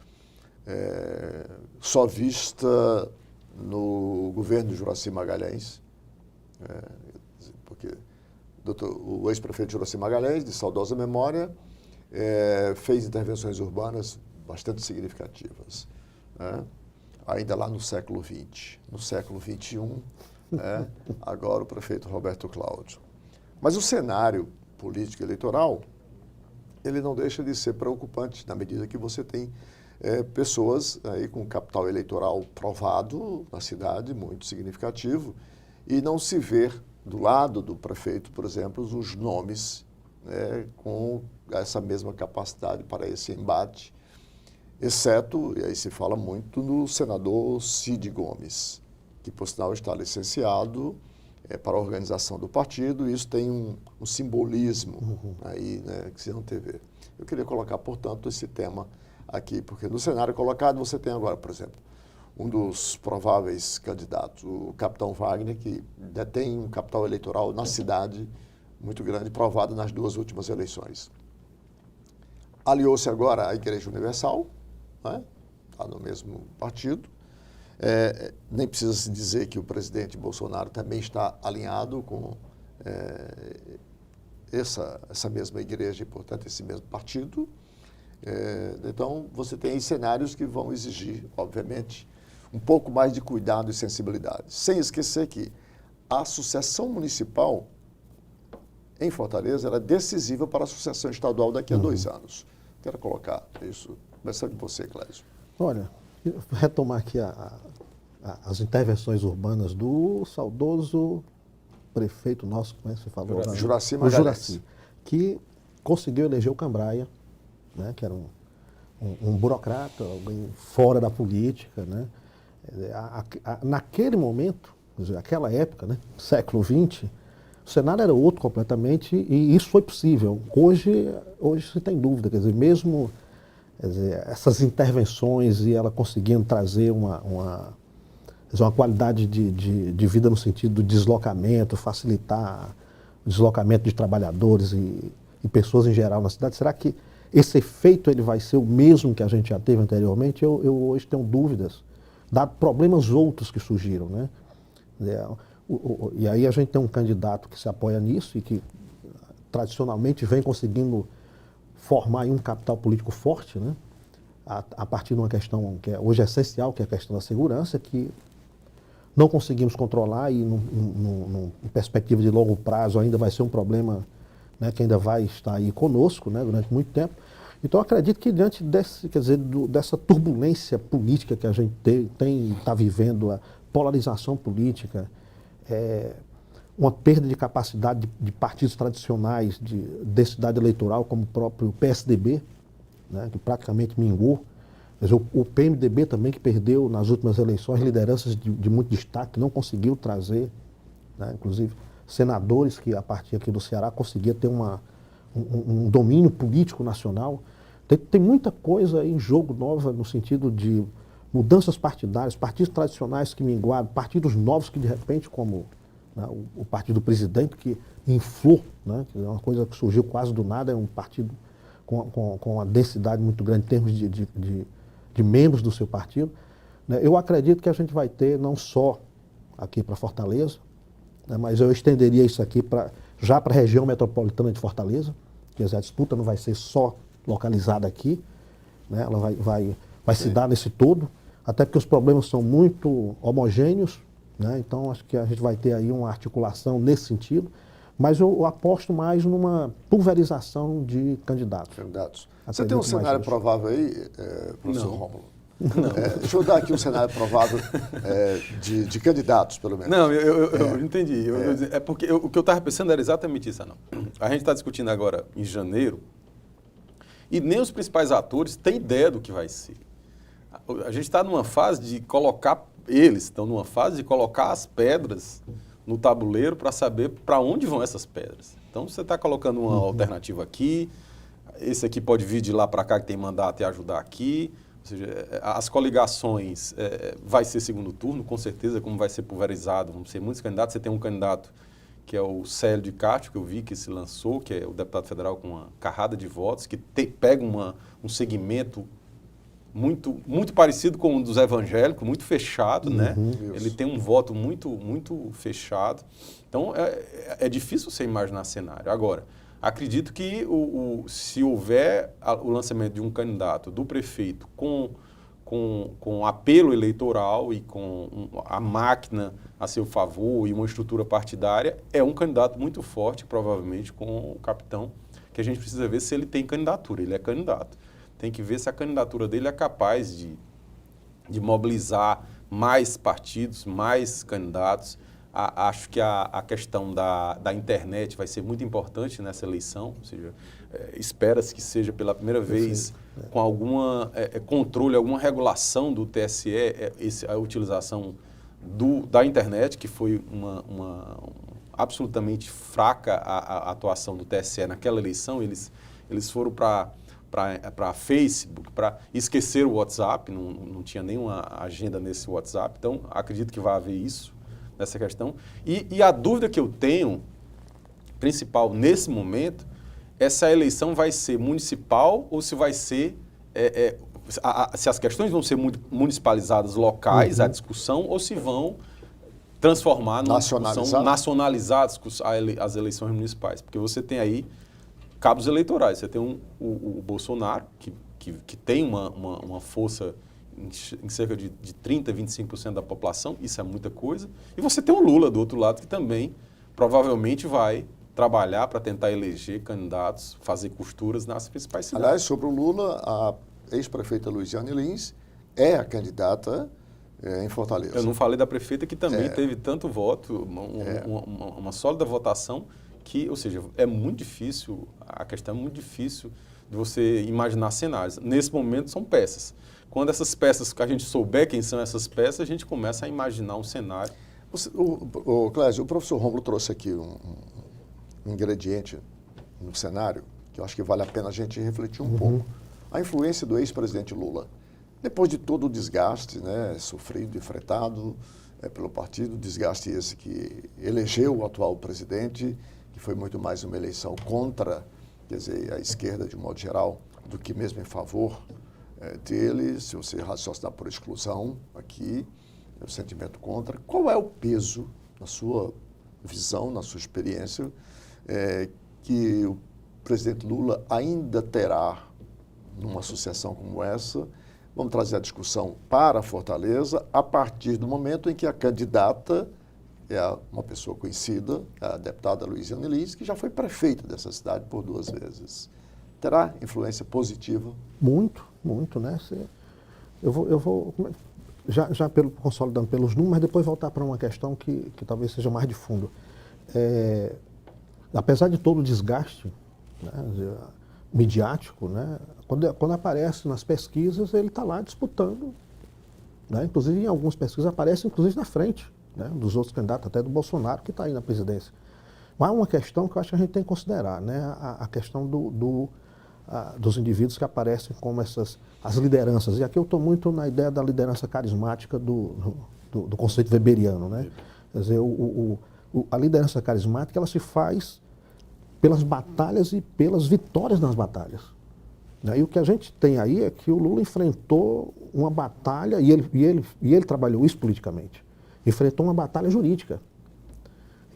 só vista no governo de Juracy Magalhães, porque o ex-prefeito Juracy Magalhães, de saudosa memória, fez intervenções urbanas bastante significativas, ainda lá no século XX. No século XXI, agora o prefeito Roberto Cláudio. Mas o cenário político eleitoral, ele não deixa de ser preocupante na medida que você tem pessoas aí com capital eleitoral provado na cidade, muito significativo, e não se vê do lado do prefeito, por exemplo, os nomes com essa mesma capacidade para esse embate, exceto, e aí se fala muito, no senador Cid Gomes, que, por sinal, está licenciado para a organização do partido, e isso tem um simbolismo aí, que se não teve. Eu queria colocar, portanto, esse tema aqui, porque no cenário colocado você tem agora, por exemplo, um dos prováveis candidatos, o capitão Wagner, que detém um capital eleitoral na cidade muito grande, provado nas 2 últimas eleições. Aliou-se agora à Igreja Universal, está no mesmo partido. Nem precisa se dizer que o presidente Bolsonaro também está alinhado com essa mesma igreja e, portanto, esse mesmo partido. Então, você tem aí cenários que vão exigir, obviamente, um pouco mais de cuidado e sensibilidade. Sem esquecer que a sucessão municipal em Fortaleza era decisiva para a sucessão estadual daqui a 2 anos. Quero colocar isso, começando de você, Clésio. Olha, retomar aqui as intervenções urbanas do saudoso prefeito nosso, como é que você falou? Juracy O Magalhães. Juracy, que conseguiu eleger o Cambraia, que era um burocrata, alguém fora da política. Naquele momento, quer dizer, aquela época, século XX, o cenário era outro completamente e isso foi possível. Hoje se tem dúvida, quer dizer, mesmo essas intervenções e ela conseguindo trazer uma qualidade de vida no sentido do deslocamento, facilitar o deslocamento de trabalhadores e pessoas em geral na cidade, será que esse efeito ele vai ser o mesmo que a gente já teve anteriormente? Eu hoje tenho dúvidas, dado problemas outros que surgiram, E aí a gente tem um candidato que se apoia nisso e que tradicionalmente vem conseguindo formar aí um capital político forte, a partir de uma questão que hoje é essencial, que é a questão da segurança, que não conseguimos controlar e, em perspectiva de longo prazo, ainda vai ser um problema que ainda vai estar aí conosco durante muito tempo. Então, eu acredito que diante dessa turbulência política que a gente está vivendo, a polarização política, uma perda de capacidade de partidos tradicionais, de densidade eleitoral, como o próprio PSDB, né, que praticamente minguou, mas o PMDB também, que perdeu nas últimas eleições lideranças de muito destaque, não conseguiu trazer, né, inclusive senadores que, a partir aqui do Ceará, conseguia ter um domínio político nacional. Tem muita coisa em jogo nova no sentido de mudanças partidárias, partidos tradicionais que minguaram, partidos novos que, de repente, como, né, o partido do presidente, que inflou, né, que é uma coisa que surgiu quase do nada, é um partido com uma densidade muito grande em termos de membros do seu partido. Né. Eu acredito que a gente vai ter, não só aqui para Fortaleza, né, mas eu estenderia isso aqui já para a região metropolitana de Fortaleza, que a disputa não vai ser só localizada aqui, né, ela vai se dar nesse todo, até porque os problemas são muito homogêneos, né, então acho que a gente vai ter aí uma articulação nesse sentido, mas eu aposto mais numa pulverização de candidatos. Você tem um cenário provável aí, professor Rômulo? Não. Deixa eu dar aqui um cenário provável de candidatos, pelo menos. Não, eu entendi. É porque o que eu estava pensando era exatamente isso, não. A gente está discutindo agora em janeiro e nem os principais atores têm ideia do que vai ser. A gente está numa fase de colocar, eles estão numa fase de colocar as pedras no tabuleiro para saber para onde vão essas pedras. Então, você está colocando uma alternativa aqui, esse aqui pode vir de lá para cá que tem mandato e ajudar aqui. Ou seja, as coligações vai ser segundo turno, com certeza, como vai ser pulverizado, vão ser muitos candidatos. Você tem um candidato que é o Célio de Castro, que eu vi que se lançou, que é o deputado federal com uma carrada de votos, que pega um segmento muito parecido com o dos evangélicos, muito fechado, né? Ele tem um voto muito fechado. Então, é difícil você imaginar cenário. Agora, acredito que se houver o lançamento de um candidato do prefeito com apelo eleitoral e com a máquina a seu favor e uma estrutura partidária, é um candidato muito forte, provavelmente com o capitão, que a gente precisa ver se ele tem candidatura. Ele é candidato. Tem que ver se a candidatura dele é capaz de mobilizar mais partidos, mais candidatos. Acho que a questão da internet vai ser muito importante nessa eleição, ou seja, espera-se que seja pela primeira vez com alguma controle, alguma regulação do TSE, a utilização da internet, que foi absolutamente fraca a atuação do TSE naquela eleição. Eles foram para Facebook, para esquecer o WhatsApp, não tinha nenhuma agenda nesse WhatsApp, então acredito que vai haver isso nessa questão. E a dúvida que eu tenho, principal nesse momento, é se a eleição vai ser municipal ou se vai ser, se as questões vão ser municipalizadas locais, a discussão, ou se vão transformar numa discussão, nacionalizar as eleições municipais. Porque você tem aí cabos eleitorais. Você tem o Bolsonaro, que tem uma força em cerca de 30%, 25% da população, isso é muita coisa. E você tem o Lula do outro lado, que também provavelmente vai trabalhar para tentar eleger candidatos, fazer costuras nas principais cidades. Aliás, sobre o Lula, a ex-prefeita Luiziane Lins é a candidata em Fortaleza. Eu não falei da prefeita, que também teve tanto voto, uma sólida votação, ou seja, é muito difícil, a questão é muito difícil de você imaginar cenários. Nesse momento são peças. Quando essas peças, que a gente souber quem são essas peças, a gente começa a imaginar um cenário. Clésio, o professor Rômulo trouxe aqui um ingrediente no cenário que eu acho que vale a pena a gente refletir um pouco. A influência do ex-presidente Lula. Depois de todo o desgaste, né, sofrido e enfrentado pelo partido, desgaste esse que elegeu o atual presidente, que foi muito mais uma eleição contra, quer dizer, a esquerda de um modo geral, do que mesmo em favor dele, se você raciocinar por exclusão aqui, o sentimento contra. Qual é o peso, na sua visão, na sua experiência, que o presidente Lula ainda terá numa associação como essa? Vamos trazer a discussão para Fortaleza a partir do momento em que a candidata é uma pessoa conhecida, a deputada Luiziane Lins, que já foi prefeita dessa cidade por 2 vezes. terá influência positiva? Muito, muito, né? Eu vou já consolidando pelos números, mas depois voltar para uma questão que talvez seja mais de fundo. Apesar de todo o desgaste, né, midiático, né, quando aparece nas pesquisas, ele está lá disputando, né, inclusive em algumas pesquisas aparece inclusive na frente, né, dos outros candidatos, até do Bolsonaro, que está aí na presidência. Mas há uma questão que eu acho que a gente tem que considerar, né, a questão dos indivíduos que aparecem como as lideranças. E aqui eu estou muito na ideia da liderança carismática do conceito weberiano, né? Quer dizer, a liderança carismática ela se faz pelas batalhas e pelas vitórias nas batalhas. E o que a gente tem aí é que o Lula enfrentou uma batalha, e ele trabalhou isso politicamente, enfrentou uma batalha jurídica.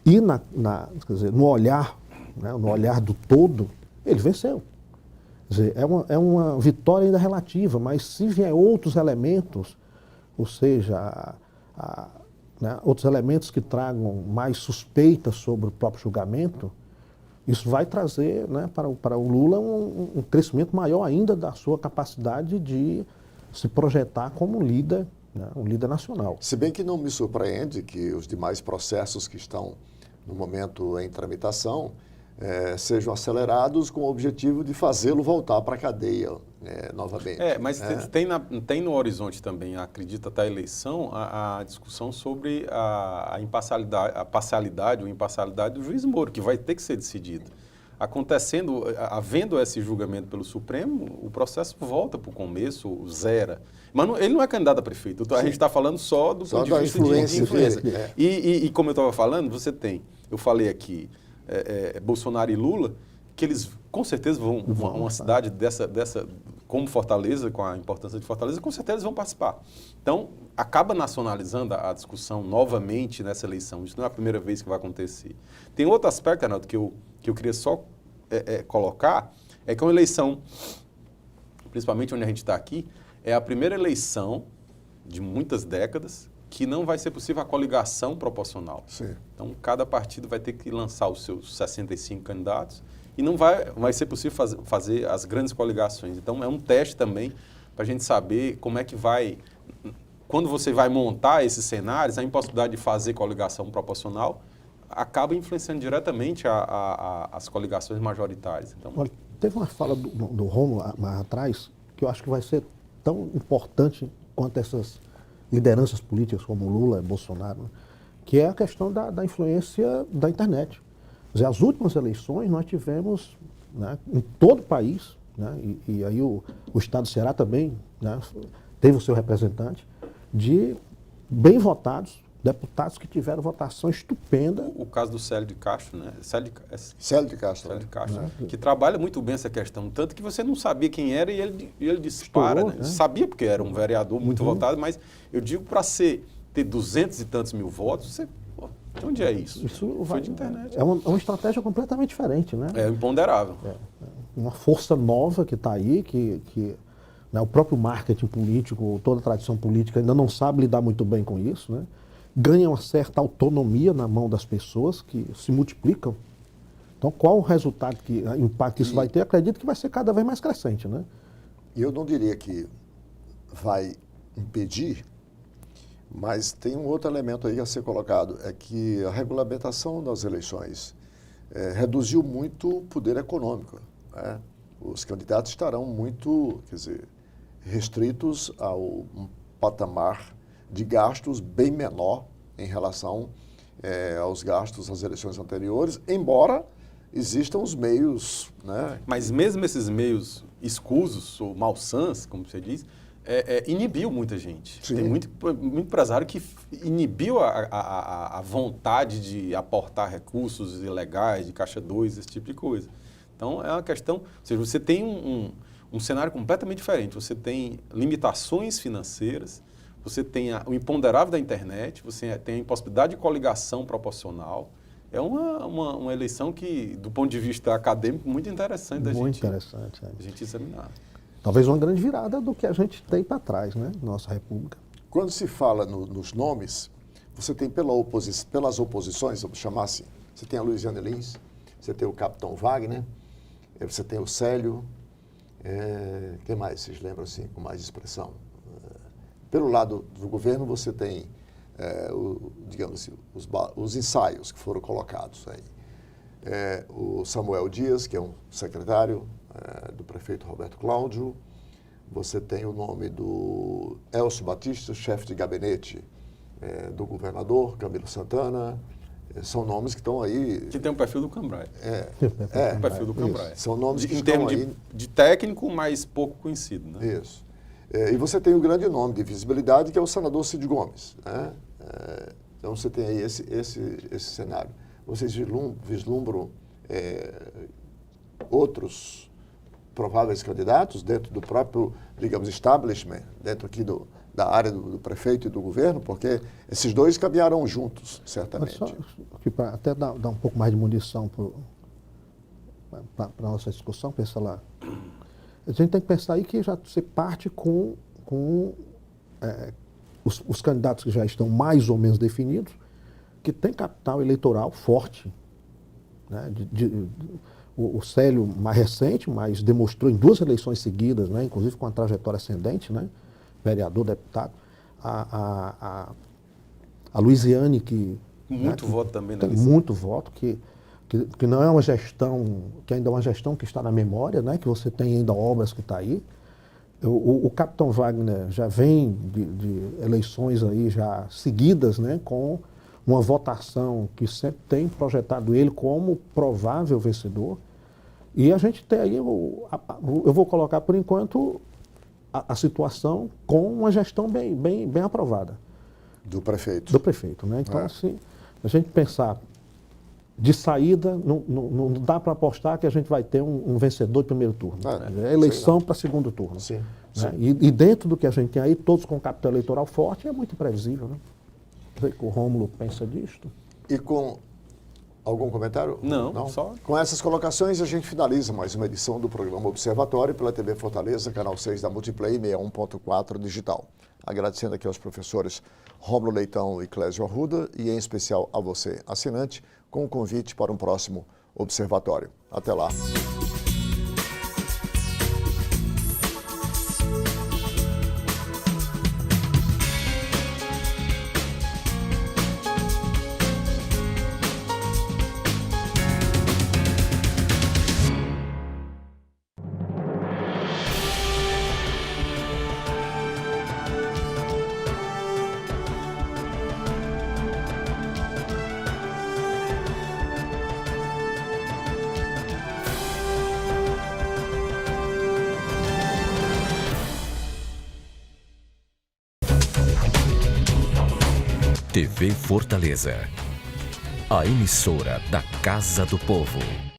E quer dizer, no olhar, né, no olhar do todo, ele venceu. Quer dizer, é uma vitória ainda relativa, mas se vier outros elementos, ou seja, né, outros elementos que tragam mais suspeitas sobre o próprio julgamento, isso vai trazer, né, para o Lula um crescimento maior ainda da sua capacidade de se projetar como líder, né, um líder nacional. Se bem que não me surpreende que os demais processos que estão no momento em tramitação sejam acelerados com o objetivo de fazê-lo voltar para a cadeia novamente. Mas tem no horizonte também, acredito até a eleição, a discussão sobre a parcialidade ou imparcialidade do juiz Moro, que vai ter que ser decidido. Havendo esse julgamento pelo Supremo, o processo volta para o começo, zera. Mas ele não é candidato a prefeito. A gente está falando só do ponto de vista de influência. E como eu estava falando, eu falei aqui, Bolsonaro e Lula, que eles com certeza vão, uma cidade dessa, como Fortaleza, com a importância de Fortaleza, com certeza eles vão participar. Então, acaba nacionalizando a discussão novamente nessa eleição. Isso não é a primeira vez que vai acontecer. Tem outro aspecto, Arnaldo, que eu queria só colocar, é que é uma eleição, principalmente onde a gente está aqui, é a primeira eleição de muitas décadas que não vai ser possível a coligação proporcional. Sim. Então, cada partido vai ter que lançar os seus 65 candidatos e não vai ser possível fazer as grandes coligações. Então, é um teste também para a gente saber como é que vai... Quando você vai montar esses cenários, a impossibilidade de fazer coligação proporcional acaba influenciando diretamente as coligações majoritárias. Então, olha, teve uma fala do Rômulo mais atrás que eu acho que vai ser tão importante quanto essas lideranças políticas como Lula e Bolsonaro, que é a questão da influência da internet. Quer dizer, as últimas eleições nós tivemos, né, em todo o país, né, e aí o estado do Ceará também, né, teve o seu representante, de bem votados, deputados que tiveram votação estupenda. O caso do Célio de Castro, né? Célio de Castro, que trabalha muito bem essa questão, tanto que você não sabia quem era e ele dispara. Estourou, né? Sabia porque era um vereador muito votado, mas eu digo para ter 200 e tantos mil votos, de onde é isso? Foi de internet. É uma estratégia completamente diferente, né? É imponderável. Uma força nova que está aí, que né, o próprio marketing político, toda a tradição política ainda não sabe lidar muito bem com isso, né? Ganha uma certa autonomia na mão das pessoas que se multiplicam. Então, qual o resultado, impacto isso vai ter? Acredito que vai ser cada vez mais crescente, né? E eu não diria que vai impedir, mas tem um outro elemento aí a ser colocado, é que a regulamentação das eleições reduziu muito o poder econômico, né? Os candidatos estarão muito, restritos a um patamar de gastos bem menor em relação aos gastos das eleições anteriores, embora existam os meios, né? Mas mesmo esses meios escusos, ou malsãs, como você diz, inibiu muita gente. Sim. Tem muito empresário que inibiu a vontade de aportar recursos ilegais, de Caixa 2, esse tipo de coisa. Então, é uma questão... Ou seja, você tem um cenário completamente diferente. Você tem limitações financeiras, você tem o imponderável da internet, você tem a impossibilidade de coligação proporcional. É uma eleição que, do ponto de vista acadêmico, muito interessante da gente examinar. Talvez uma grande virada do que a gente tem para trás, né, nossa república. Quando se fala nos nomes, você tem pelas oposições, vamos chamar assim, você tem a Luiziane Lins, você tem o Capitão Wagner, Aí você tem o Célio. Quem mais vocês lembram assim, com mais expressão? Pelo lado do governo, você tem, digamos assim, os ensaios que foram colocados aí. O Samuel Dias, que é um secretário do prefeito Roberto Cláudio. Você tem o nome do Elcio Batista, chefe de gabinete do governador Camilo Santana. São nomes que estão aí... Que tem o perfil do Cambraia. O perfil do Cambraia. São nomes que em estão termos aí... de técnico, mas pouco conhecido, né? Isso. E você tem um grande nome de visibilidade, que é o senador Cid Gomes, né? Então você tem aí esse cenário. Vocês vislumbram outros prováveis candidatos dentro do próprio, digamos, establishment, dentro aqui da área do prefeito e do governo, porque esses dois caminharão juntos, certamente. Para até dar um pouco mais de munição para a nossa discussão, pensa lá. A gente tem que pensar aí que já se parte com os candidatos que já estão mais ou menos definidos, que tem capital eleitoral forte. Né? O Célio, mais recente, mas demonstrou em 2 eleições seguidas, né? Inclusive com uma trajetória ascendente, né? Vereador, deputado. A Luiziane, que... Muito voto também na tem eleição. muito voto, que não é uma gestão, que ainda é uma gestão que está na memória, né? Que você tem ainda obras que está aí. O capitão Wagner já vem de eleições aí já seguidas, né? Com uma votação que sempre tem projetado ele como provável vencedor. E a gente tem aí, eu vou colocar por enquanto, a situação com uma gestão bem aprovada. Do prefeito. Do prefeito, né? Então, assim, a gente pensar de saída, não dá para apostar que a gente vai ter um vencedor de primeiro turno. É eleição para segundo turno. Sim, né? sim. E dentro do que a gente tem aí, todos com capital eleitoral forte, é muito imprevisível, né? Não sei que o Rômulo pensa disto. E com algum comentário? Não, só... Com essas colocações, a gente finaliza mais uma edição do programa Observatório pela TV Fortaleza, canal 6 da Multiplay 61.4 digital. Agradecendo aqui aos professores Rômulo Leitão e Clésio Arruda e, em especial, a você, assinante, com o convite para um próximo Observatório. Até lá. TV Fortaleza, a emissora da Casa do Povo.